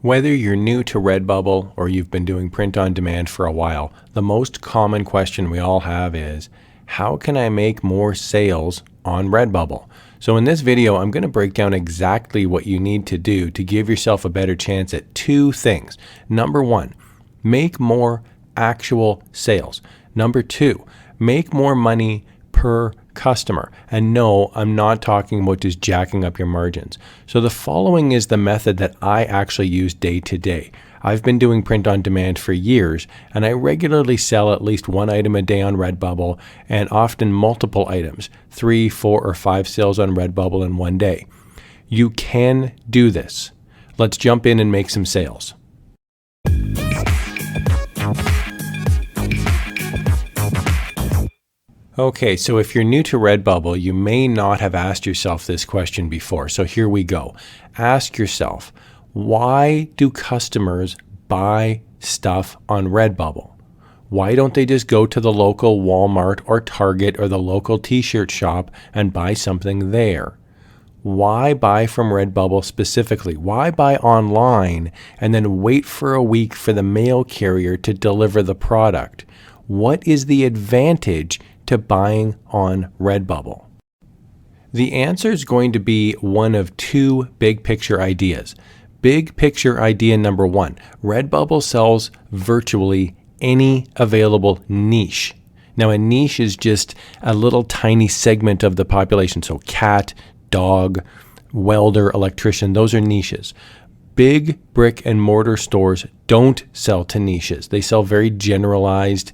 Whether you're new to Redbubble or you've been doing print on demand for a while, the most common question we all have is, how can I make more sales on Redbubble? So in this video, I'm going to break down exactly what you need to do to give yourself a better chance at two things. Number one, make more actual sales. Number two, make more money per customer. And no, I'm not talking about just jacking up your margins. So the following is the method that I actually use day to day. I've been doing print on demand for years, and I regularly sell at least one item a day on Redbubble, and often multiple items, 3, 4, or 5 sales on Redbubble in one day. You can do this. Let's jump in and make some sales. Okay, so if you're new to Redbubble, you may not have asked yourself this question before. So here we go. Ask yourself, why do customers buy stuff on Redbubble? Why don't they just go to the local Walmart or Target or the local t-shirt shop and buy something there? Why buy from Redbubble specifically? Why buy online and then wait for a week for the mail carrier to deliver the product? What is the advantage to buying on Redbubble? The answer is going to be one of two big picture ideas. Big picture idea number one, Redbubble sells virtually any available niche. Now a niche is just a little tiny segment of the population. So cat, dog, welder, electrician, those are niches. Big brick and mortar stores don't sell to niches. They sell very generalized,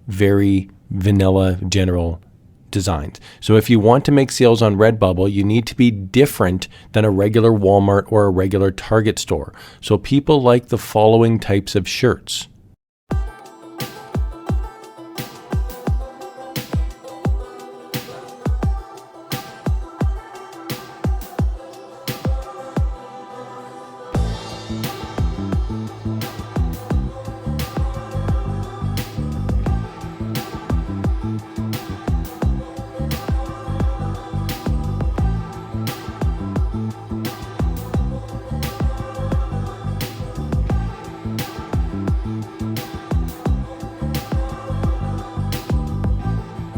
very vanilla general designs. So if you want to make sales on Redbubble, you need to be different than a regular Walmart or a regular Target store. So people like the following types of shirts.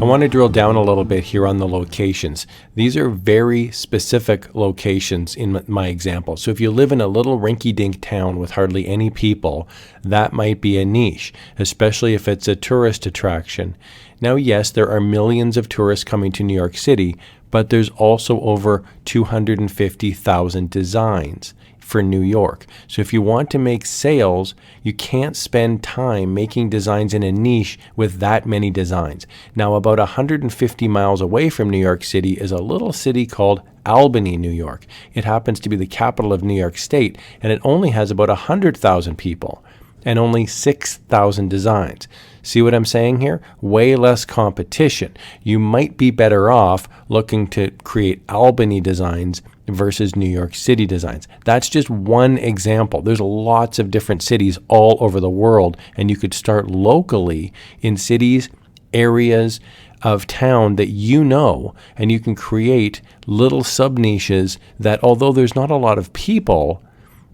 I want to drill down a little bit here on the locations. These are very specific locations in my example. So if you live in a little rinky-dink town with hardly any people, that might be a niche, especially if it's a tourist attraction. Now, yes, there are millions of tourists coming to New York City, but there's also over 250,000 designs for New York. So if you want to make sales, you can't spend time making designs in a niche with that many designs. Now, about 150 miles away from New York City is a little city called Albany, New York. It happens to be the capital of New York State, and it only has about 100,000 people and only 6,000 designs. See what I'm saying here? Way less competition. You might be better off looking to create Albany designs versus New York City designs. That's just one example. There's lots of different cities all over the world, and you could start locally in cities, areas of town that you know, and you can create little sub-niches that, although there's not a lot of people,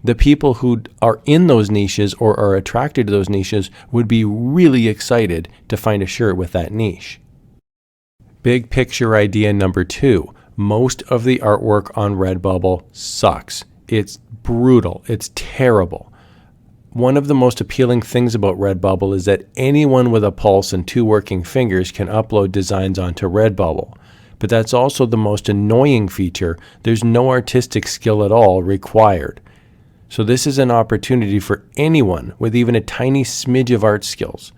the people who are in those niches or are attracted to those niches would be really excited to find a shirt with that niche. Big picture idea number two. Most of the artwork on Redbubble sucks. It's brutal. It's terrible. One of the most appealing things about Redbubble is that anyone with a pulse and 2 working fingers can upload designs onto Redbubble. But that's also the most annoying feature. There's no artistic skill at all required. So this is an opportunity for anyone with even a tiny smidge of art skills.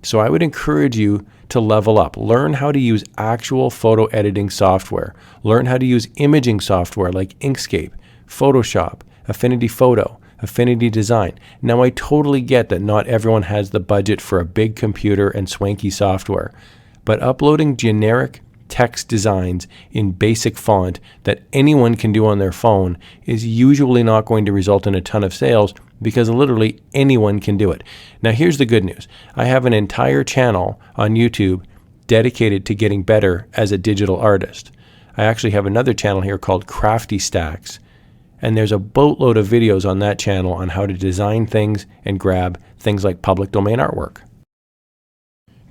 So I would encourage you to level up. Learn how to use actual photo editing software. Learn how to use imaging software like Inkscape, Photoshop, Affinity Photo, Affinity Design. Now, I totally get that not everyone has the budget for a big computer and swanky software, but uploading generic text designs in basic font that anyone can do on their phone is usually not going to result in a ton of sales because literally anyone can do it. Now, here's the good news. I have an entire channel on YouTube dedicated to getting better as a digital artist. I actually have another channel here called Crafty Stacks, And there's a boatload of videos on that channel on how to design things and grab things like public domain artwork.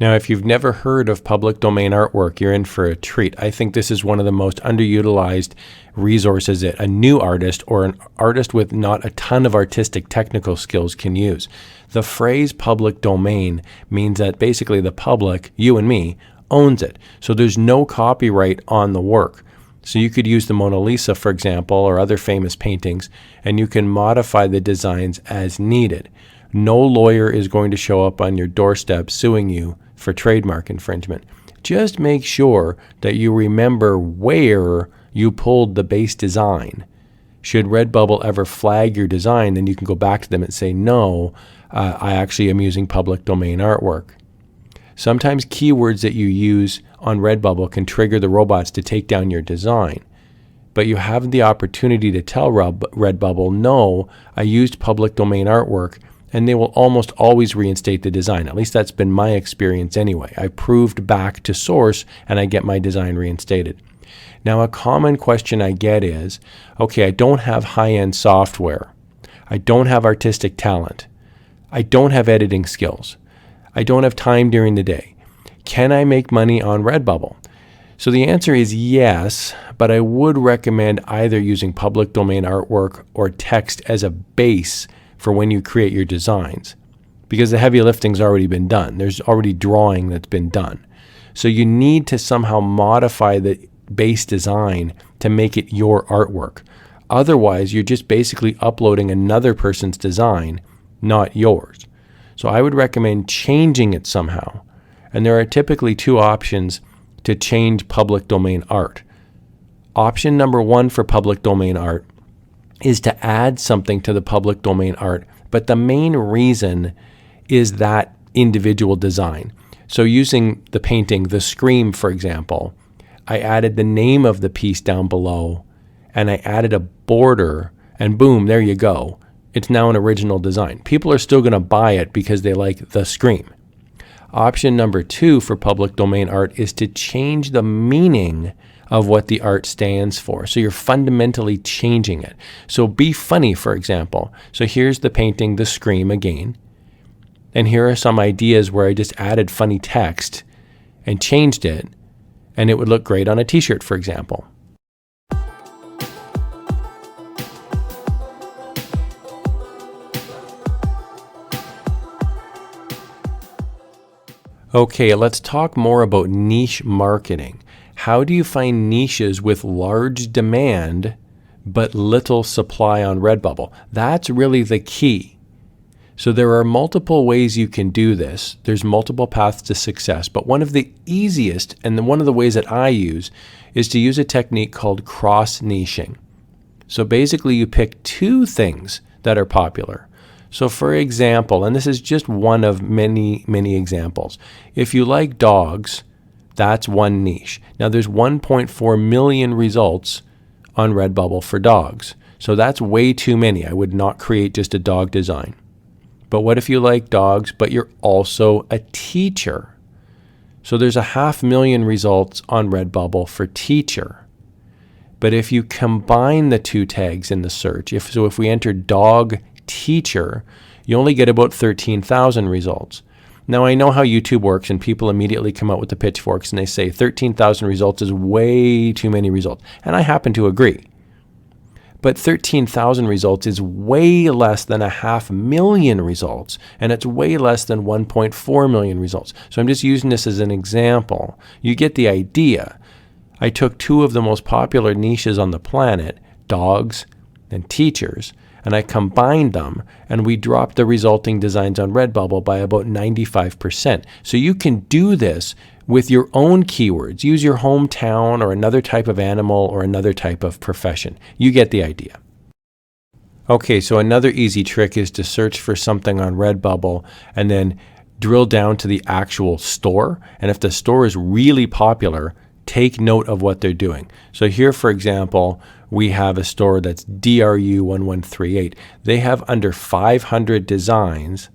Now, if you've never heard of public domain artwork, you're in for a treat. I think this is one of the most underutilized resources that a new artist or an artist with not a ton of artistic technical skills can use. The phrase public domain means that basically the public, you and me, owns it. So there's no copyright on the work. So you could use the Mona Lisa, for example, or other famous paintings, and you can modify the designs as needed. No lawyer is going to show up on your doorstep suing you for trademark infringement. Just make sure that you remember where you pulled the base design. Should Redbubble ever flag your design, then you can go back to them and say, no, I actually am using public domain artwork. Sometimes keywords that you use on Redbubble can trigger the robots to take down your design. But you have the opportunity to tell Redbubble, no, I used public domain artwork, and they will almost always reinstate the design. At least that's been my experience anyway. I proved back to source and I get my design reinstated. Now, a common question I get is, okay, I don't have high-end software. I don't have artistic talent. I don't have editing skills. I don't have time during the day. Can I make money on Redbubble? So the answer is yes, but I would recommend either using public domain artwork or text as a base for when you create your designs, because the heavy lifting's already been done. There's already drawing that's been done. So you need to somehow modify the base design to make it your artwork. Otherwise, you're just basically uploading another person's design, not yours. So I would recommend changing it somehow. And there are typically two options to change public domain art. Option number one for public domain art is to add something to the public domain art, but the main reason is that individual design. So using the painting, The Scream, for example, I added the name of the piece down below, and I added a border, and boom, there you go. It's now an original design. People are still going to buy it because they like The Scream. Option number two for public domain art is to change the meaning of what the art stands for. So you're fundamentally changing it. So Be Funny, for example. So here's the painting, The Scream, again. And here are some ideas where I just added funny text and changed it, and it would look great on a t-shirt, for example. Okay, let's talk more about niche marketing. How do you find niches with large demand but little supply on Redbubble? That's really the key. So there are multiple ways you can do this. There's multiple paths to success, but one of the easiest and one of the ways that I use is to use a technique called cross-niching. So basically you pick two things that are popular. So for example, and this is just one of many, many examples, if you like dogs, that's one niche. Now there's 1.4 million results on Redbubble for dogs. So that's way too many. I would not create just a dog design. But what if you like dogs, but you're also a teacher? So there's 500,000 results on Redbubble for teacher. But if you combine the two tags in the search, if we enter dog teacher, you only get about 13,000 results. Now, I know how YouTube works, and people immediately come out with the pitchforks and they say 13,000 results is way too many results. And I happen to agree. But 13,000 results is way less than 500,000 results, and it's way less than 1.4 million results. So I'm just using this as an example. You get the idea. I took two of the most popular niches on the planet, dogs and teachers, and I combined them, and we dropped the resulting designs on Redbubble by about 95%. So you can do this with your own keywords. Use your hometown or another type of animal or another type of profession. You get the idea. Okay, so another easy trick is to search for something on Redbubble and then drill down to the actual store. And if the store is really popular, take note of what they're doing. So here, for example, we have a store that's DRU1138. They have under 500 designs,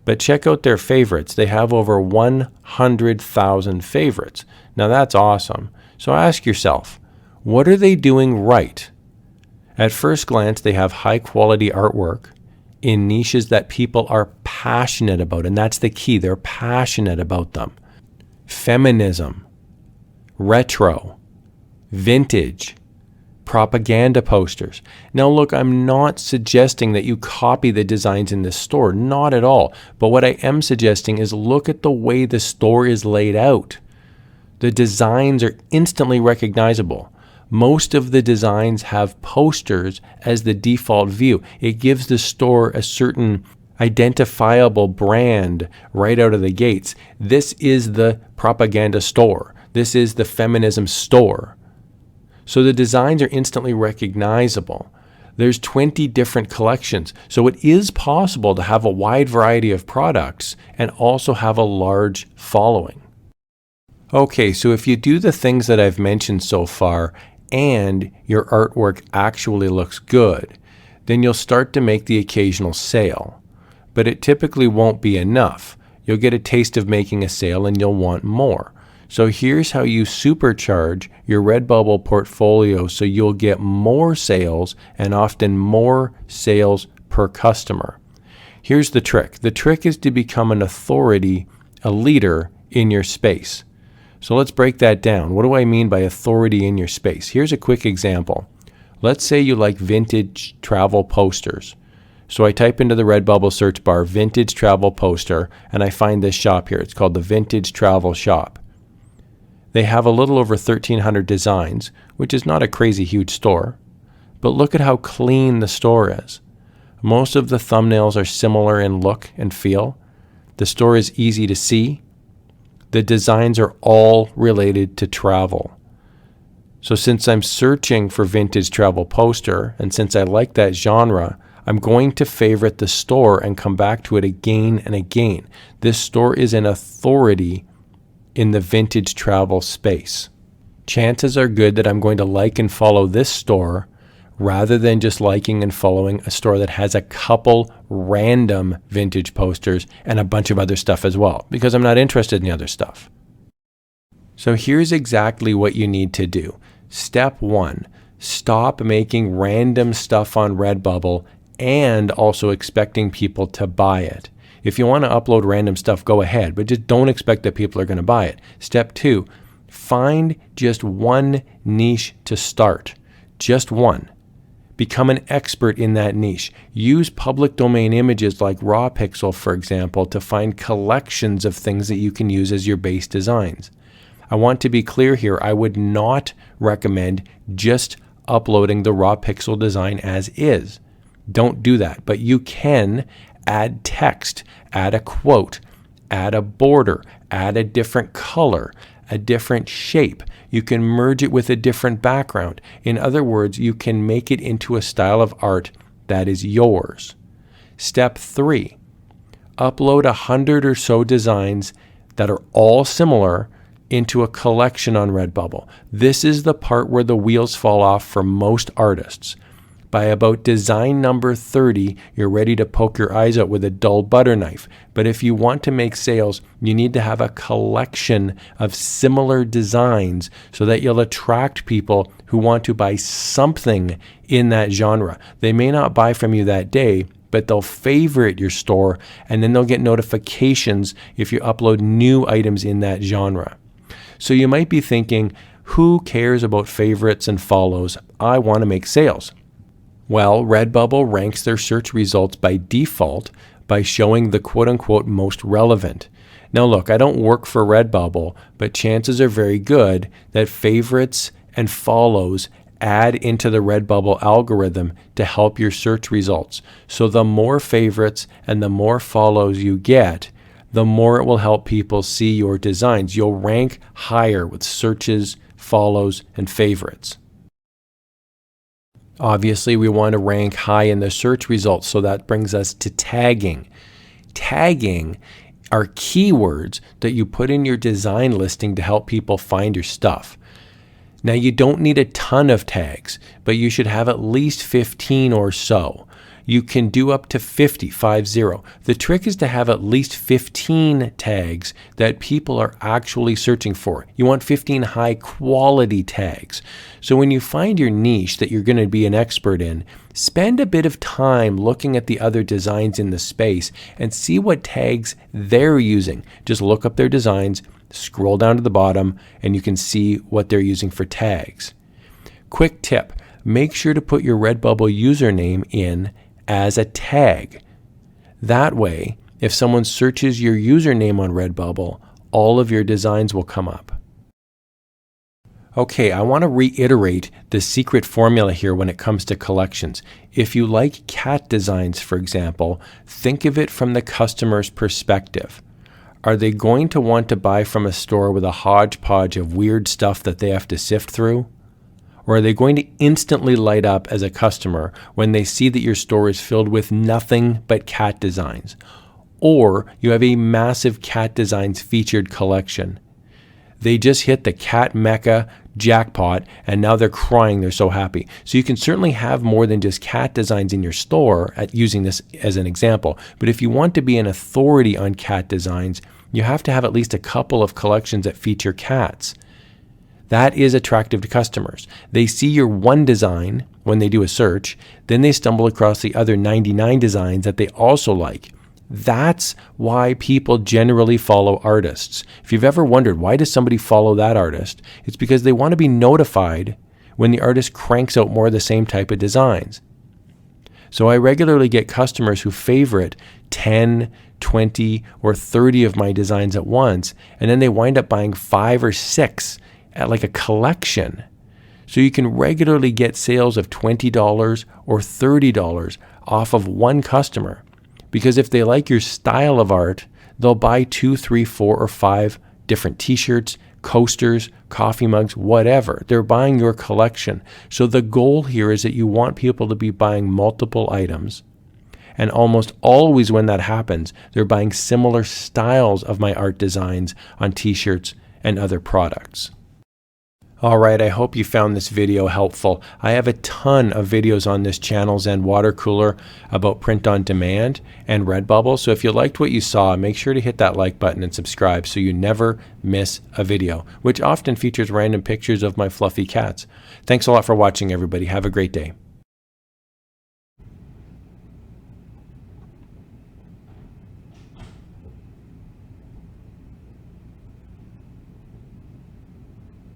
but check out their favorites. They have over 100,000 favorites. Now that's awesome. So ask yourself, what are they doing right? At first glance, they have high quality artwork in niches that people are passionate about, and that's the key. They're passionate about them. Feminism, retro, vintage, propaganda posters. Now look, I'm not suggesting that you copy the designs in this store, not at all. But what I am suggesting is look at the way the store is laid out. The designs are instantly recognizable. Most of the designs have posters as the default view. It gives the store a certain identifiable brand right out of the gates. This is the propaganda store. This is the feminism store. So the designs are instantly recognizable. There's 20 different collections. So it is possible to have a wide variety of products and also have a large following. Okay, so if you do the things that I've mentioned so far and your artwork actually looks good, then you'll start to make the occasional sale. But it typically won't be enough. You'll get a taste of making a sale and you'll want more. So here's how you supercharge your Redbubble portfolio so you'll get more sales and often more sales per customer. Here's the trick. The trick is to become an authority, a leader in your space. So let's break that down. What do I mean by authority in your space? Here's a quick example. Let's say you like vintage travel posters. So I type into the Redbubble search bar, vintage travel poster, and I find this shop here. It's called the Vintage Travel Shop. They have a little over 1,300 designs, which is not a crazy huge store. But look at how clean the store is. Most of the thumbnails are similar in look and feel. The store is easy to see. The designs are all related to travel. So since I'm searching for vintage travel poster, and since I like that genre, I'm going to favorite the store and come back to it again and again. This store is an authority in the vintage travel space. Chances are good that I'm going to like and follow this store rather than just liking and following a store that has a couple random vintage posters and a bunch of other stuff as well, because I'm not interested in the other stuff. So here's exactly what you need to do. Step 1, stop making random stuff on Redbubble and also expecting people to buy it. If you want to upload random stuff, go ahead, but just don't expect that people are going to buy it. Step 2, find just one niche to start. Just one. Become an expert in that niche. Use public domain images like raw pixel, for example, to find collections of things that you can use as your base designs. I want to be clear here, I would not recommend just uploading the raw pixel design as is. Don't do that, but you can add text, add a quote, add a border, add a different color, a different shape. You can merge it with a different background. In other words, you can make it into a style of art that is yours. Step 3, upload 100 or so designs that are all similar into a collection on Redbubble. This is the part where the wheels fall off for most artists. By about design number 30, you're ready to poke your eyes out with a dull butter knife. But if you want to make sales, you need to have a collection of similar designs so that you'll attract people who want to buy something in that genre. They may not buy from you that day, but they'll favorite your store, and then they'll get notifications if you upload new items in that genre. So you might be thinking, who cares about favorites and follows? I want to make sales. Well, Redbubble ranks their search results by default by showing the quote-unquote most relevant. Now look, I don't work for Redbubble, but chances are very good that favorites and follows add into the Redbubble algorithm to help your search results. So the more favorites and the more follows you get, the more it will help people see your designs. You'll rank higher with searches, follows, and favorites. Obviously, we want to rank high in the search results, so that brings us to tagging. Tagging are keywords that you put in your design listing to help people find your stuff. Now, you don't need a ton of tags, but you should have at least 15 or so. You can do up to 50, 50. The trick is to have at least 15 tags that people are actually searching for. You want 15 high quality tags. So when you find your niche that you're going to be an expert in, spend a bit of time looking at the other designs in the space and see what tags they're using. Just look up their designs, scroll down to the bottom, and you can see what they're using for tags. Quick tip, make sure to put your Redbubble username in as a tag. That way, if someone searches your username on Redbubble, all of your designs will come up. Okay, I want to reiterate the secret formula here when it comes to collections. If you like cat designs, for example, think of it from the customer's perspective. Are they going to want to buy from a store with a hodgepodge of weird stuff that they have to sift through? Or are they going to instantly light up as a customer when they see that your store is filled with nothing but cat designs? Or you have a massive cat designs featured collection. They just hit the cat mecca jackpot and now they're crying, they're so happy. So you can certainly have more than just cat designs in your store, using this as an example. But if you want to be an authority on cat designs, you have to have at least a couple of collections that feature cats. That is attractive to customers. They see your one design when they do a search, then they stumble across the other 99 designs that they also like. That's why people generally follow artists. If you've ever wondered, why does somebody follow that artist? It's because they want to be notified when the artist cranks out more of the same type of designs. So I regularly get customers who favorite 10, 20, or 30 of my designs at once, and then they wind up buying 5 or 6 at like a collection. So you can regularly get sales of $20 or $30 off of one customer. Because if they like your style of art, they'll buy 2, 3, 4, or 5 different t-shirts, coasters, coffee mugs, whatever. They're buying your collection. So the goal here is that you want people to be buying multiple items. And almost always when that happens, they're buying similar styles of my art designs on t-shirts and other products. All right, I hope you found this video helpful. I have a ton of videos on this channel and Watercooler about print on demand and Redbubble. So if you liked what you saw, make sure to hit that like button and subscribe so you never miss a video, which often features random pictures of my fluffy cats. Thanks a lot for watching, everybody. Have a great day.